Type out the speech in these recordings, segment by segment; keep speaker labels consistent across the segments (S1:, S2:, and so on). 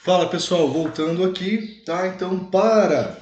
S1: Fala pessoal, voltando aqui, tá? Então, para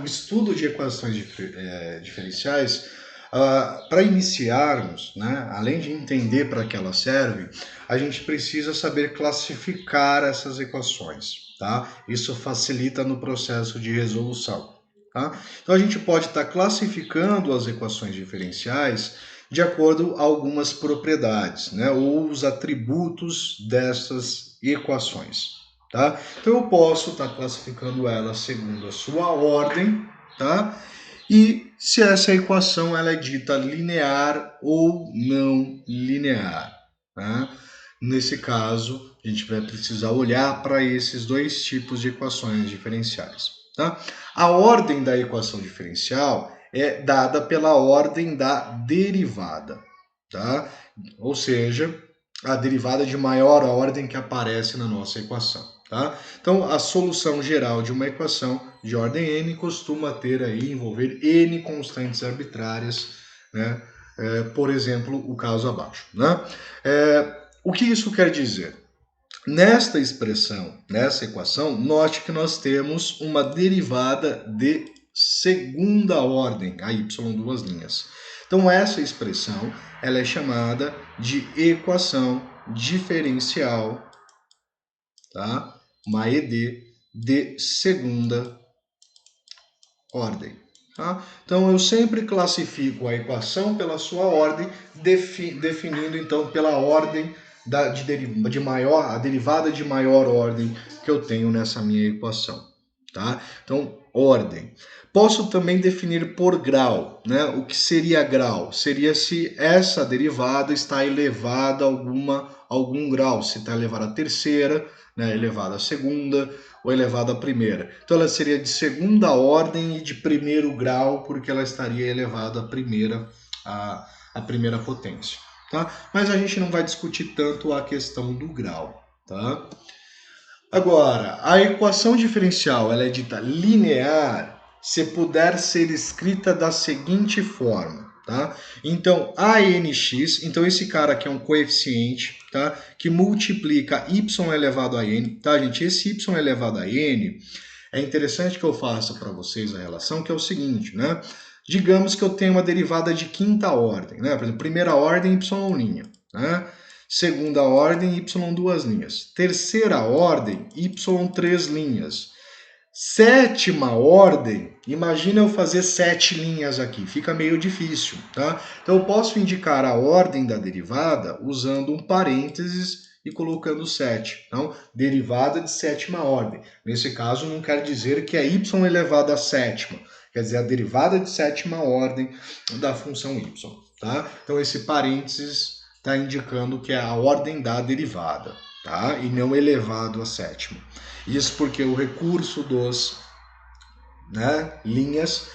S1: o estudo de equações diferenciais, para iniciarmos, além de entender para que elas servem, a gente precisa saber classificar essas equações, tá? Isso facilita no processo de resolução, tá? Então, a gente pode estar classificando as equações diferenciais de acordo a algumas propriedades, ou os atributos dessas equações. Tá? Então eu posso estar classificando ela segundo a sua ordem, tá? E se essa equação ela é dita linear ou não linear, tá? Nesse caso, a gente vai precisar olhar para esses dois tipos de equações diferenciais, tá? A ordem da equação diferencial é dada pela ordem da derivada, tá? Ou seja, a derivada de maior ordem que aparece na nossa equação. Tá? Então, a solução geral de uma equação de ordem n costuma ter aí, envolver n constantes arbitrárias, por exemplo, o caso abaixo. O que isso quer dizer? Nesta expressão, nessa equação, note que nós temos uma derivada de segunda ordem, a y duas linhas. Então, essa expressão ela é chamada de equação diferencial, tá? Uma ED de segunda ordem. Tá? Então eu sempre classifico a equação pela sua ordem, definindo então pela ordem de maior, a derivada de maior ordem que eu tenho nessa minha equação. Tá? Então, ordem. Posso também definir por grau, O que seria grau? Seria se essa derivada está elevada a algum grau, se está elevada a terceira, elevada a segunda ou elevada a primeira. Então ela seria de segunda ordem e de primeiro grau, porque ela estaria elevada à primeira potência. Tá? Mas a gente não vai discutir tanto a questão do grau. Tá? Agora, a equação diferencial ela é dita linear se puder ser escrita da seguinte forma. Tá? Então, ANX, então esse cara aqui é um coeficiente, tá? Que multiplica y elevado a n, tá, gente? Esse y elevado a n, é interessante que eu faça para vocês a relação, que é o seguinte, Digamos que eu tenho uma derivada de quinta ordem, Por exemplo, primeira ordem, y', Segunda ordem, y duas linhas. Terceira ordem, y três linhas. Sétima ordem, imagina eu fazer 7 linhas aqui, fica meio difícil, tá? Então eu posso indicar a ordem da derivada usando um parênteses e colocando 7. Então, derivada de sétima ordem. Nesse caso, não quer dizer que é y elevado a sétima, quer dizer a derivada de sétima ordem da função y, tá? Então esse parênteses está indicando que é a ordem da derivada, tá? E não elevado a sétima. Isso porque o recurso dos linhas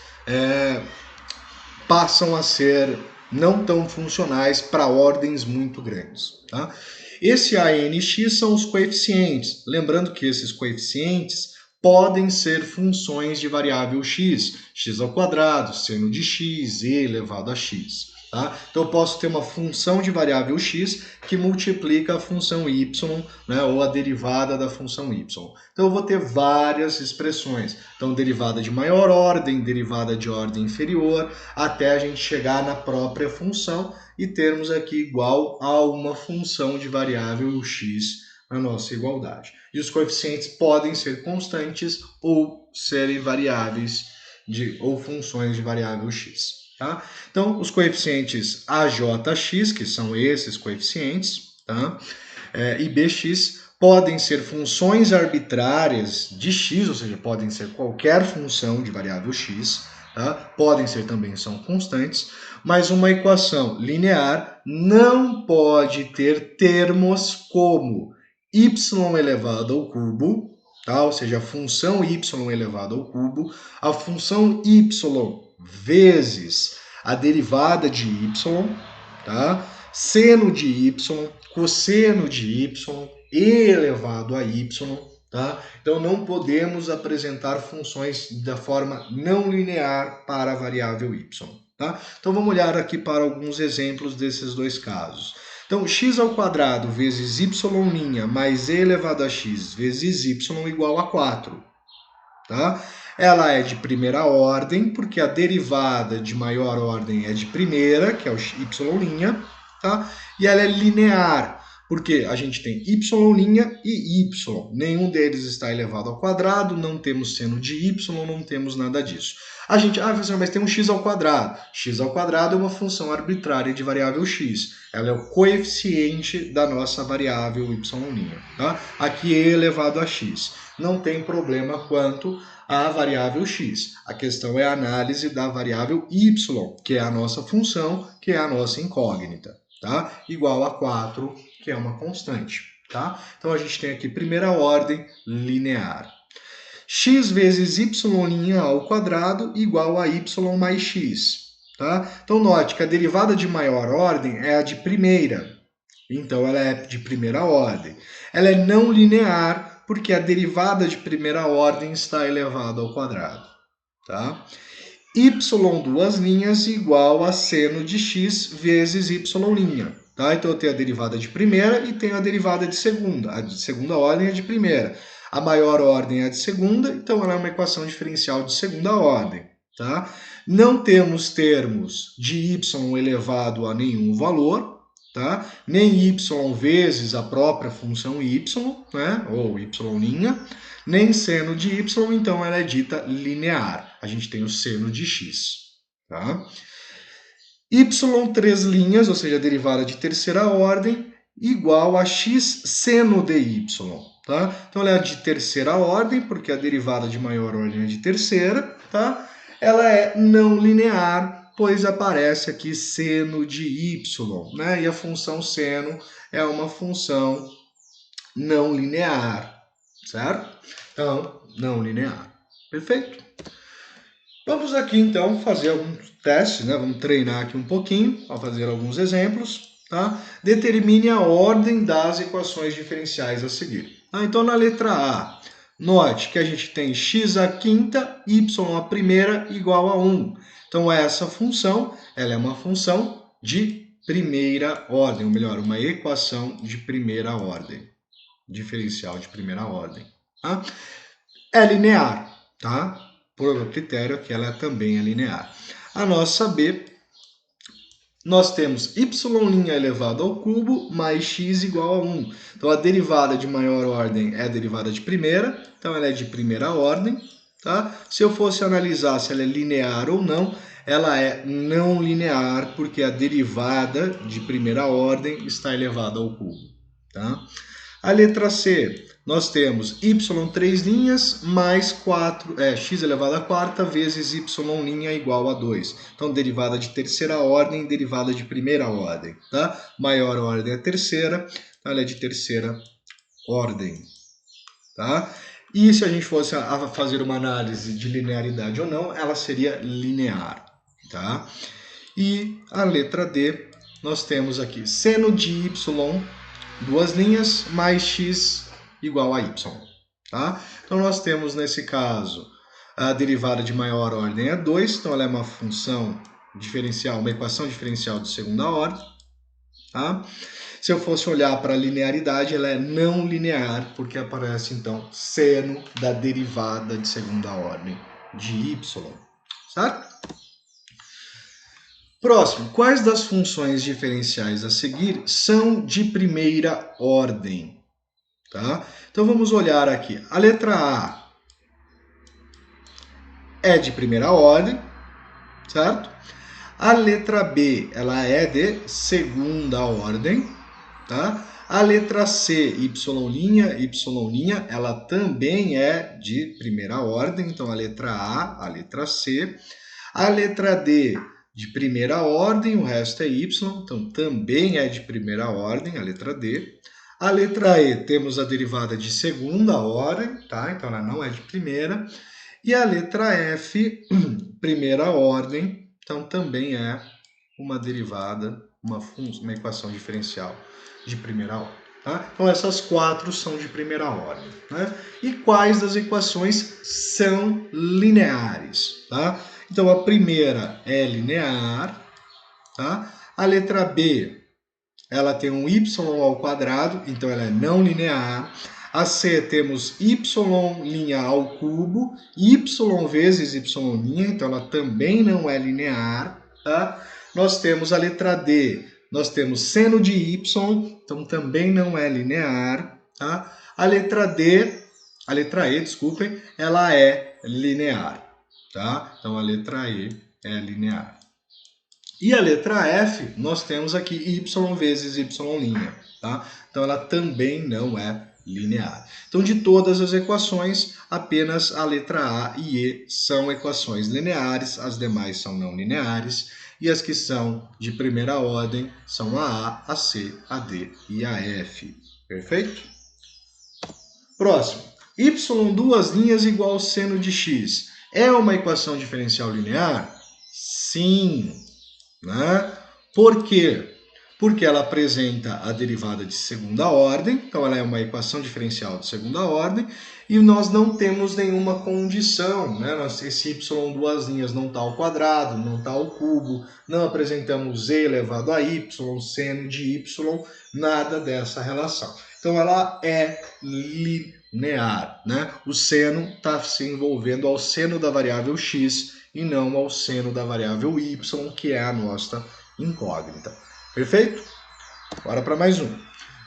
S1: passam a ser não tão funcionais para ordens muito grandes. Tá? Esse ANX são os coeficientes. Lembrando que esses coeficientes podem ser funções de variável x, x ao quadrado, seno de x, e elevado a x. Tá? Então eu posso ter uma função de variável x que multiplica a função y, ou a derivada da função y. Então eu vou ter várias expressões. Então derivada de maior ordem, derivada de ordem inferior, até a gente chegar na própria função e termos aqui igual a uma função de variável x na nossa igualdade. E os coeficientes podem ser constantes ou serem variáveis ou funções de variável x. Tá? Então, os coeficientes AJX, que são esses coeficientes, tá? E BX podem ser funções arbitrárias de x, ou seja, podem ser qualquer função de variável x, tá? Podem ser também são constantes, mas uma equação linear não pode ter termos como y elevado ao cubo, tá? Ou seja, a função y elevado ao cubo, a função y vezes a derivada de y, tá? Seno de y, cosseno de y, e elevado a y, tá? Então não podemos apresentar funções da forma não linear para a variável y, tá? Então vamos olhar aqui para alguns exemplos desses dois casos. Então, x ao quadrado vezes y' mais e elevado a x vezes y igual a 4. Tá? Ela é de primeira ordem, porque a derivada de maior ordem é de primeira, que é o y', tá? E ela é linear, porque a gente tem y' e y. Nenhum deles está elevado ao quadrado, não temos seno de y, não temos nada disso. A gente, professor, mas tem um x ao quadrado. X ao quadrado é uma função arbitrária de variável x. Ela é o coeficiente da nossa variável y', tá? Aqui e elevado a x. Não tem problema quanto à variável x. A questão é a análise da variável y, que é a nossa função, que é a nossa incógnita, tá? Igual a 4, que é uma constante, tá? Então a gente tem aqui primeira ordem linear. X vezes y' ao quadrado igual a y mais x, tá? Então note que a derivada de maior ordem é a de primeira. Então ela é de primeira ordem. Ela é não linear porque a derivada de primeira ordem está elevada ao quadrado, tá? Y duas linhas igual a seno de x vezes y', tá? Então eu tenho a derivada de primeira e tenho a derivada de segunda. A de segunda ordem é de primeira. A maior ordem é a de segunda, então ela é uma equação diferencial de segunda ordem, tá? Não temos termos de y elevado a nenhum valor, tá? Nem y vezes a própria função y, né? Ou y', nem seno de y, então ela é dita linear. A gente tem o seno de x, tá? Y três linhas, ou seja, a derivada de terceira ordem, igual a x seno de y, tá? Então ela é de terceira ordem, porque a derivada de maior ordem é de terceira, tá? Ela é não linear, pois aparece aqui seno de y, né? E a função seno é uma função não linear, certo? Então, não linear. Perfeito? Vamos aqui, então, fazer alguns testes, né? Vamos treinar aqui um pouquinho, para fazer alguns exemplos, tá? Determine a ordem das equações diferenciais a seguir. Então, na letra A, note que a gente tem x à quinta, y à primeira igual a 1. Então, essa função, ela é uma função de primeira ordem, ou melhor, uma equação de primeira ordem, diferencial de primeira ordem, tá? É linear, tá? Por critério que ela também é linear. A nossa B, nós temos y' elevado ao cubo mais x igual a 1. Então, a derivada de maior ordem é a derivada de primeira, então ela é de primeira ordem, tá? Se eu fosse analisar se ela é linear ou não, ela é não linear, porque a derivada de primeira ordem está elevada ao cubo, tá? A letra C, nós temos y três linhas mais 4, x elevado a quarta vezes y' igual a 2. Então, derivada de terceira ordem, derivada de primeira ordem, tá? Maior ordem é terceira, então ela é de terceira ordem, tá? E se a gente fosse fazer uma análise de linearidade ou não, ela seria linear, tá? E a letra D, nós temos aqui seno de y, duas linhas, mais x igual a y, tá? Então, nós temos, nesse caso, a derivada de maior ordem é 2, então ela é uma função diferencial, uma equação diferencial de segunda ordem, tá? Se eu fosse olhar para a linearidade, ela é não linear, porque aparece, então, seno da derivada de segunda ordem de y, certo? Próximo, quais das funções diferenciais a seguir são de primeira ordem? Tá? Então vamos olhar aqui. A letra A é de primeira ordem, certo? A letra B, ela é de segunda ordem, tá? A letra C, y', ela também é de primeira ordem, então a letra A, a letra C. A letra D, de primeira ordem, o resto é y, então também é de primeira ordem, a letra D. A letra E, temos a derivada de segunda ordem, tá? Então ela não é de primeira. E a letra F, primeira ordem, então também é uma derivada, uma equação diferencial de primeira ordem. Tá? Então essas quatro são de primeira ordem, né? E quais das equações são lineares? Tá? Então a primeira é linear, tá? A letra B ela tem um y ao quadrado, então ela é não linear. A C temos y' ao cubo, y vezes y', então ela também não é linear. Tá? Nós temos a letra D, nós temos seno de y, então também não é linear. Tá? A letra E, desculpem, ela é linear. Tá? Então a letra E é linear. E a letra F, nós temos aqui y vezes y', tá? Então ela também não é linear. Então de todas as equações, apenas a letra A e E são equações lineares, as demais são não lineares, e as que são de primeira ordem são a A, a C, a D e a F. Perfeito? Próximo. Y duas linhas igual seno de x. É uma equação diferencial linear? Sim. Né? Por quê? Porque ela apresenta a derivada de segunda ordem, então ela é uma equação diferencial de segunda ordem, e nós não temos nenhuma condição, né? Esse y duas linhas não está ao quadrado, não está ao cubo, não apresentamos z elevado a y, seno de y, nada dessa relação. Então ela é linear, né? O seno está se envolvendo ao seno da variável x e não ao seno da variável y, que é a nossa incógnita. Perfeito? Bora para mais um.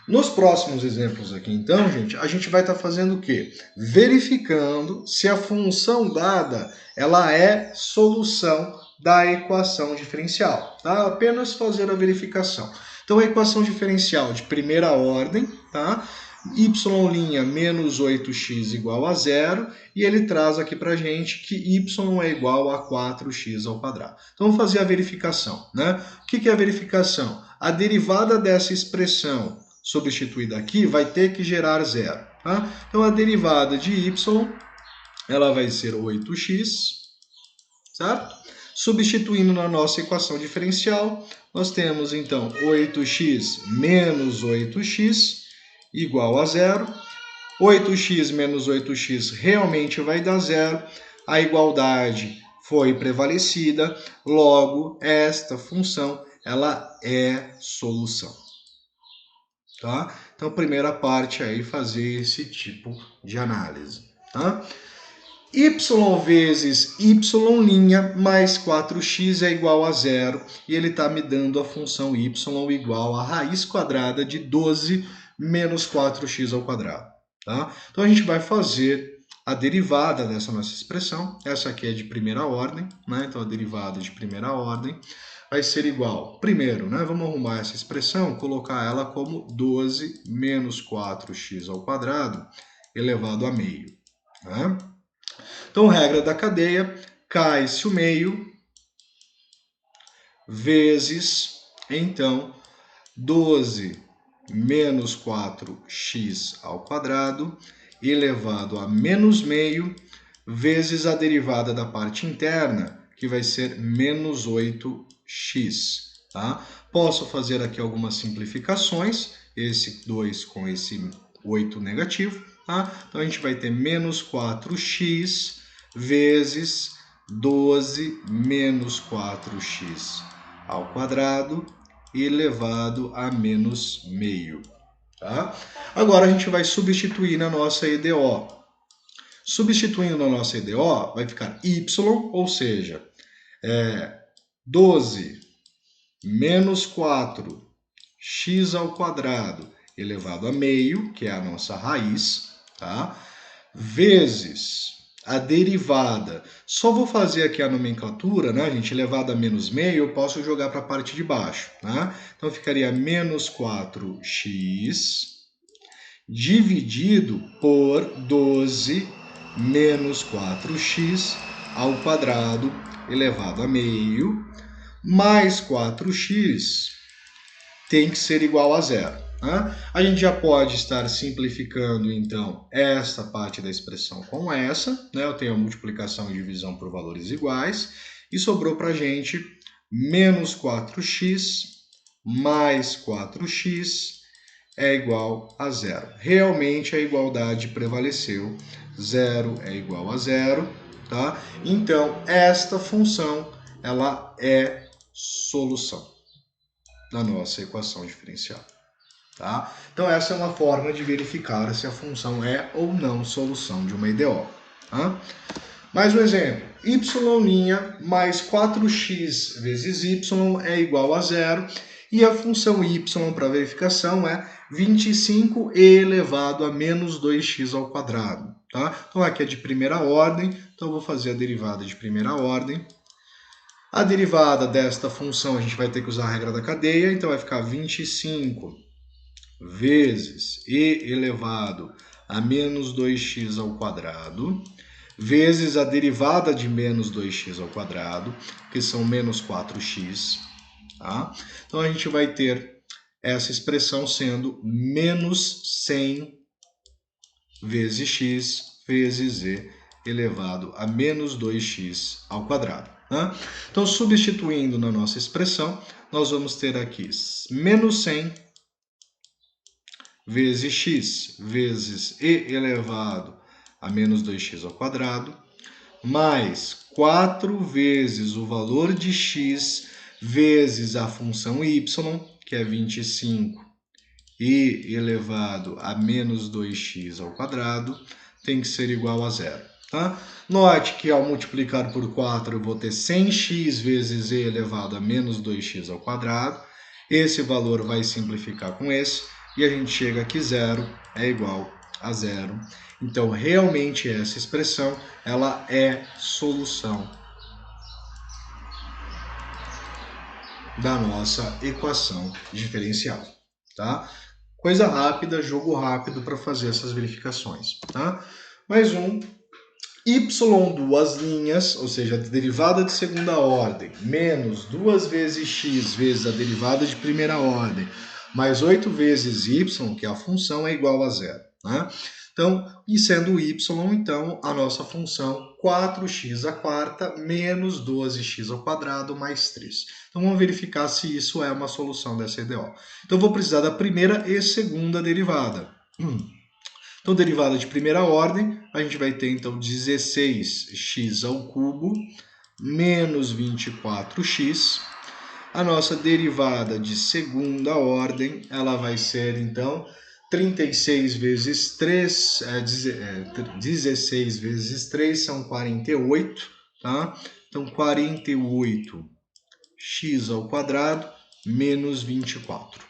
S1: Nos próximos exemplos aqui, então, gente, a gente vai estar fazendo o quê? Verificando se a função dada ela é solução da equação diferencial. Tá? Apenas fazer a verificação. Então, a equação diferencial de primeira ordem, tá? y' menos 8x igual a 0, e ele traz aqui para a gente que y é igual a 4x ao quadrado. Então, vamos fazer a verificação. Né? O que é a verificação? A derivada dessa expressão substituída aqui vai ter que gerar 0. Tá? Então, a derivada de y ela vai ser 8x, certo? Substituindo na nossa equação diferencial, nós temos então 8x menos 8x igual a 0. 8x menos 8x realmente vai dar 0. A igualdade foi prevalecida, logo esta função ela é solução. Tá? Então, a primeira parte aí fazer esse tipo de análise. Tá? Y vezes y' mais 4x é igual a 0, e ele está me dando a função y igual a raiz quadrada de 12 menos 4x ao quadrado. Tá? Então a gente vai fazer a derivada dessa nossa expressão. Essa aqui é de primeira ordem, né? Então a derivada de primeira ordem vai ser igual, primeiro, né? Vamos arrumar essa expressão, colocar ela como 12 menos 4x ao quadrado elevado a meio. Né? Então, regra da cadeia, cai-se o meio, vezes, então, 12 menos 4x ao quadrado, elevado a menos meio, vezes a derivada da parte interna, que vai ser menos 8x. Tá? Posso fazer aqui algumas simplificações, esse 2 com esse 8 negativo. Tá? Então, a gente vai ter menos 4x vezes 12 menos 4x ao quadrado elevado a menos meio. Tá? Agora a gente vai substituir na nossa EDO. Substituindo na nossa EDO, vai ficar y, ou seja, 12 menos 4x ao quadrado elevado a meio, que é a nossa raiz, tá? Vezes a derivada. Só vou fazer aqui a nomenclatura, né, gente? Elevado a menos meio, eu posso jogar para a parte de baixo, tá? Então ficaria menos 4x dividido por 12 menos 4x ao quadrado elevado a meio, mais 4x tem que ser igual a 0. Né? A gente já pode estar simplificando, então, essa parte da expressão com essa. Né? Eu tenho a multiplicação e divisão por valores iguais. E sobrou para a gente menos 4x mais 4x é igual a 0. Realmente a igualdade prevaleceu. 0 é igual a 0. Tá? Então, esta função ela é solução. da nossa equação diferencial. Tá? Então essa é uma forma de verificar se a função é ou não solução de uma IDO. Tá? Mais um exemplo, y' mais 4x vezes y é igual a zero, e a função y para verificação é 25 elevado a menos 2x ao quadrado. Tá? Então aqui é de primeira ordem, então eu vou fazer a derivada de primeira ordem. A derivada desta função a gente vai ter que usar a regra da cadeia, então vai ficar 25 vezes e elevado a menos 2x ao quadrado, vezes a derivada de menos 2x ao quadrado, que são menos 4x. Tá? Então a gente vai ter essa expressão sendo menos 100 vezes x vezes e elevado a menos 2x ao quadrado. Tá? Então, substituindo na nossa expressão, nós vamos ter aqui menos 100 vezes x vezes e elevado a menos 2x ao quadrado, mais 4 vezes o valor de x vezes a função y, que é 25, e elevado a menos 2x ao quadrado, tem que ser igual a zero. Tá? Note que ao multiplicar por 4 eu vou ter 100x vezes e elevado a menos 2x ao quadrado. Esse valor vai simplificar com esse, e a gente chega que zero é igual a zero. Então, realmente, essa expressão ela é solução da nossa equação diferencial. Tá? Coisa rápida, jogo rápido para fazer essas verificações. Tá? Mais um. Y duas linhas, ou seja, a derivada de segunda ordem, menos 2 vezes x vezes a derivada de primeira ordem, mais 8 vezes y, que é a função, é igual a zero. Né? Então, e sendo y, então, a nossa função 4x à quarta menos 12x ao quadrado mais 3. Então, vamos verificar se isso é uma solução dessa IDO. Então, vou precisar da primeira e segunda derivada. Então, derivada de primeira ordem, a gente vai ter, então, 16x ao cubo menos 24x. A nossa derivada de segunda ordem, ela vai ser, então, 36 vezes 3, 16 vezes 3 são 48, tá? Então, 48x ao quadrado menos 24,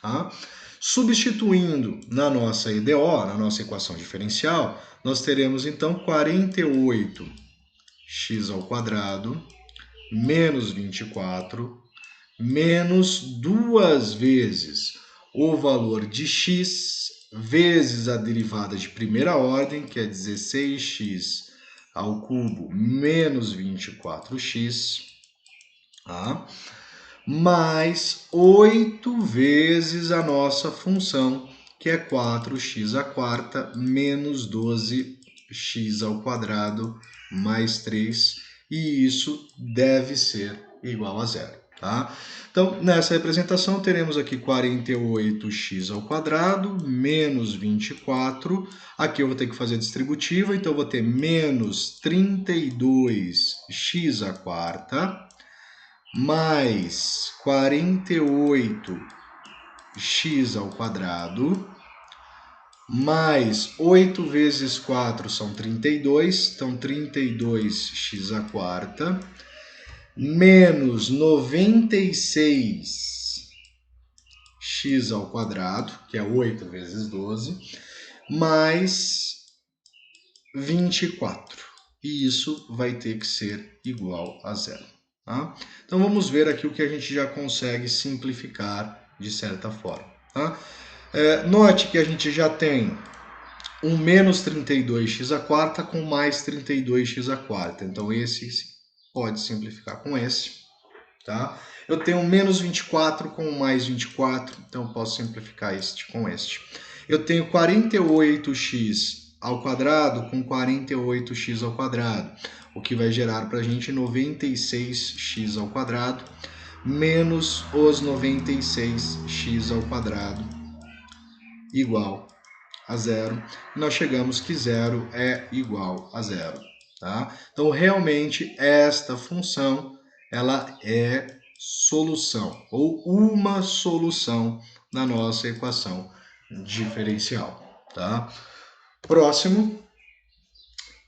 S1: tá? Substituindo na nossa IDO, na nossa equação diferencial, nós teremos então 48x ao quadrado menos 24 menos 2 vezes o valor de x vezes a derivada de primeira ordem, que é 16x ao cubo menos 24x, tá? Mais 8 vezes a nossa função, que é 4x à quarta menos 12x ao quadrado mais 3, e isso deve ser igual a zero. Tá? Então, nessa representação, teremos aqui 48x ao quadrado menos 24. Aqui eu vou ter que fazer distributiva, então eu vou ter menos 32x à quarta mais 48x ao quadrado, mais 8 vezes 4 são 32, então 32x à quarta, menos 96x ao quadrado, que é 8 vezes 12, mais 24. E isso vai ter que ser igual a zero. Tá? Então vamos ver aqui o que a gente já consegue simplificar de certa forma. Tá? Note que a gente já tem um menos 32x à quarta com mais 32x à quarta. Então esse pode simplificar com esse. Tá? Eu tenho um menos 24 com mais 24, então eu posso simplificar este com este. Eu tenho 48x ao quadrado com 48x ao quadrado, o que vai gerar para a gente 96x ao quadrado menos os 96x ao quadrado igual a zero. Nós chegamos que zero é igual a zero. Tá? Então, realmente, esta função ela é solução, ou uma solução na nossa equação diferencial, tá? Próximo,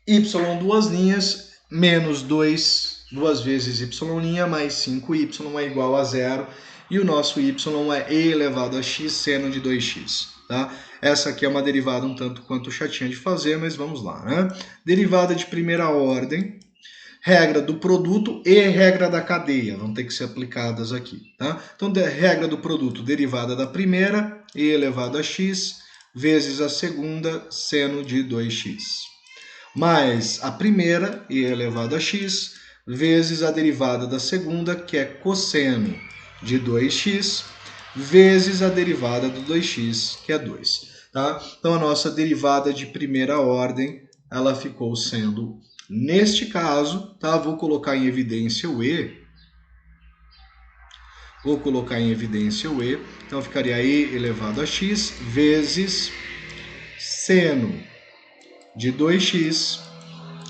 S1: y duas linhas, menos 2 vezes y' mais 5y é igual a zero, e o nosso y é e elevado a x seno de 2x, tá? Essa aqui é uma derivada um tanto quanto chatinha de fazer, mas vamos lá, né? Derivada de primeira ordem, regra do produto e regra da cadeia vão ter que ser aplicadas aqui, tá? Então, regra do produto, derivada da primeira, e elevado a x, vezes a segunda, seno de 2x. Mais a primeira, e elevado a x, vezes a derivada da segunda, que é cosseno de 2x, vezes a derivada do 2x, que é 2. Tá? Então, a nossa derivada de primeira ordem, ela ficou sendo, neste caso, tá? Vou colocar em evidência o e. Vou colocar em evidência o e. Então, ficaria e elevado a x, vezes seno de 2x,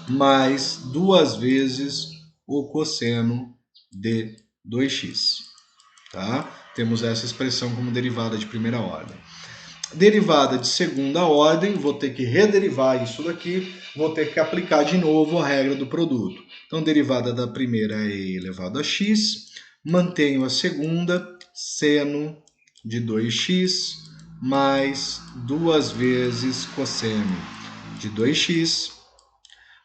S1: mais 2 vezes o cosseno de 2x. Tá? Temos essa expressão como derivada de primeira ordem. Derivada de segunda ordem, vou ter que rederivar isso daqui, vou ter que aplicar de novo a regra do produto. Então, derivada da primeira é e elevado a x, mantenho a segunda, seno de 2x, mais 2 vezes cosseno de 2x,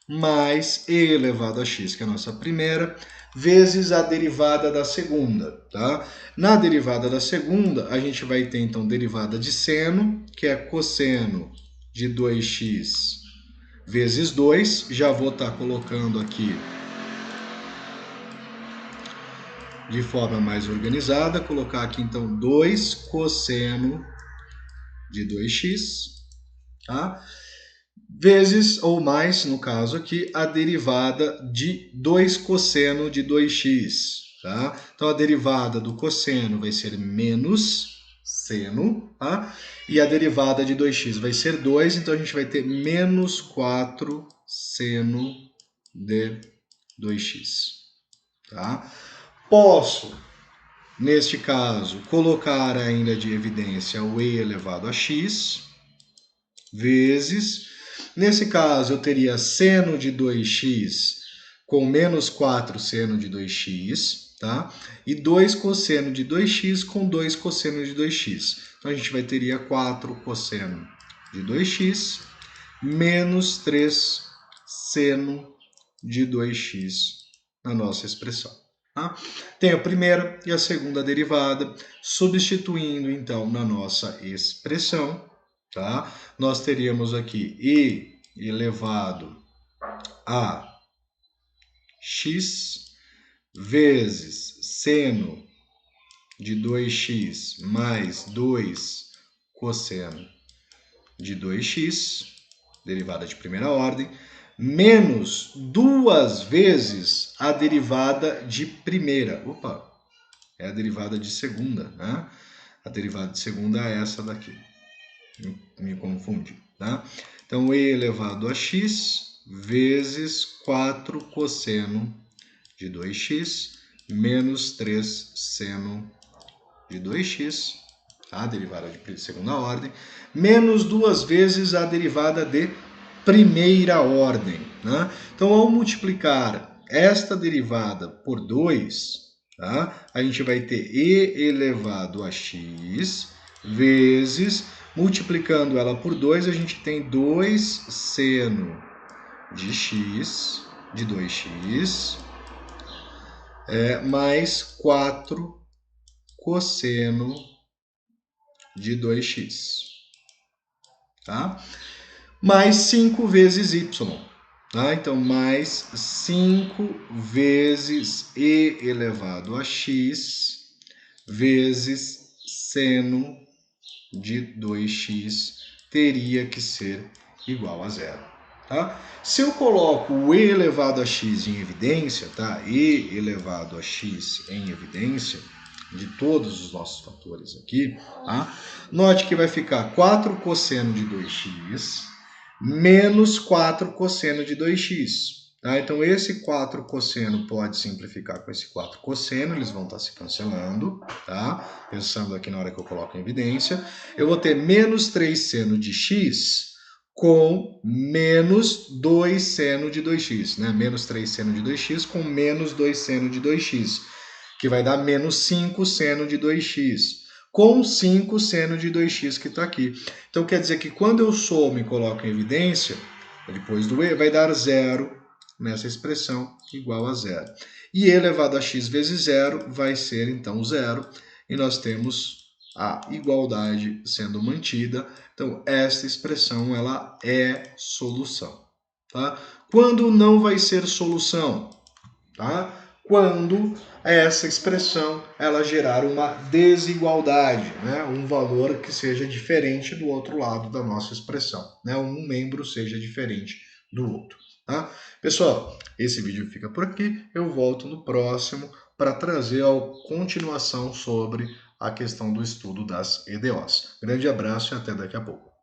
S1: mais e elevado a x, que é a nossa primeira, vezes a derivada da segunda, tá? Na derivada da segunda, a gente vai ter, então, derivada de seno, que é cosseno de 2x vezes 2. Já vou estar colocando aqui de forma mais organizada. Colocar aqui, então, 2 cosseno de 2x, tá? Vezes, ou mais, no caso aqui, a derivada de 2 cosseno de 2x. Tá? Então, a derivada do cosseno vai ser menos seno, tá? E a derivada de 2x vai ser 2, então a gente vai ter menos 4 seno de 2x. Tá? Posso, neste caso, colocar ainda de evidência o e elevado a x, vezes... Nesse caso, eu teria seno de 2x com menos 4 seno de 2x, tá? E 2 cosseno de 2x com 2 cosseno de 2x. Então, a gente teria 4 cosseno de 2x menos 3 seno de 2x na nossa expressão. Tá? Tem a primeira e a segunda derivada, substituindo, então, na nossa expressão. Tá? Nós teríamos aqui e elevado a x vezes seno de 2x mais 2 cosseno de 2x, derivada de primeira ordem, menos 2 vezes a derivada de primeira. Opa, é a derivada de segunda, né? A derivada de segunda é essa daqui. Me confundi, tá? Então, e elevado a x vezes 4 cosseno de 2x menos 3 seno de 2x, tá? Derivada de segunda ordem, menos 2 vezes a derivada de primeira ordem, né? Então, ao multiplicar esta derivada por 2, tá? A gente vai ter e elevado a x vezes... Multiplicando ela por 2, a gente tem 2 seno de x, de 2x, mais 4 cosseno de 2x. Tá? Mais 5 vezes y. Tá? Então, mais 5 vezes e elevado a x vezes seno de 2x teria que ser igual a zero. Tá? Se eu coloco o e elevado a x em evidência, tá? E elevado a x em evidência de todos os nossos fatores aqui, tá? Note que vai ficar 4 cosseno de 2x menos 4 cosseno de 2x. Tá? Então, esse 4 cosseno pode simplificar com esse 4 cosseno, eles vão estar se cancelando, tá? Pensando aqui na hora que eu coloco em evidência. Eu vou ter menos 3 seno de x com menos 2 seno de 2x, né? Menos 3 seno de 2x com menos 2 seno de 2x, que vai dar menos 5 seno de 2x, com 5 seno de 2x que está aqui. Então, quer dizer que quando eu somo e coloco em evidência, depois do e, vai dar zero nessa expressão, igual a zero. E e elevado a x vezes zero vai ser, então, zero. E nós temos a igualdade sendo mantida. Então, esta expressão ela é solução. Tá? Quando não vai ser solução? Tá? Quando essa expressão ela gerar uma desigualdade, né? Um valor que seja diferente do outro lado da nossa expressão, né? Um membro seja diferente do outro. Tá? Pessoal, esse vídeo fica por aqui. Eu volto no próximo para trazer a continuação sobre a questão do estudo das EDOs. Grande abraço e até daqui a pouco.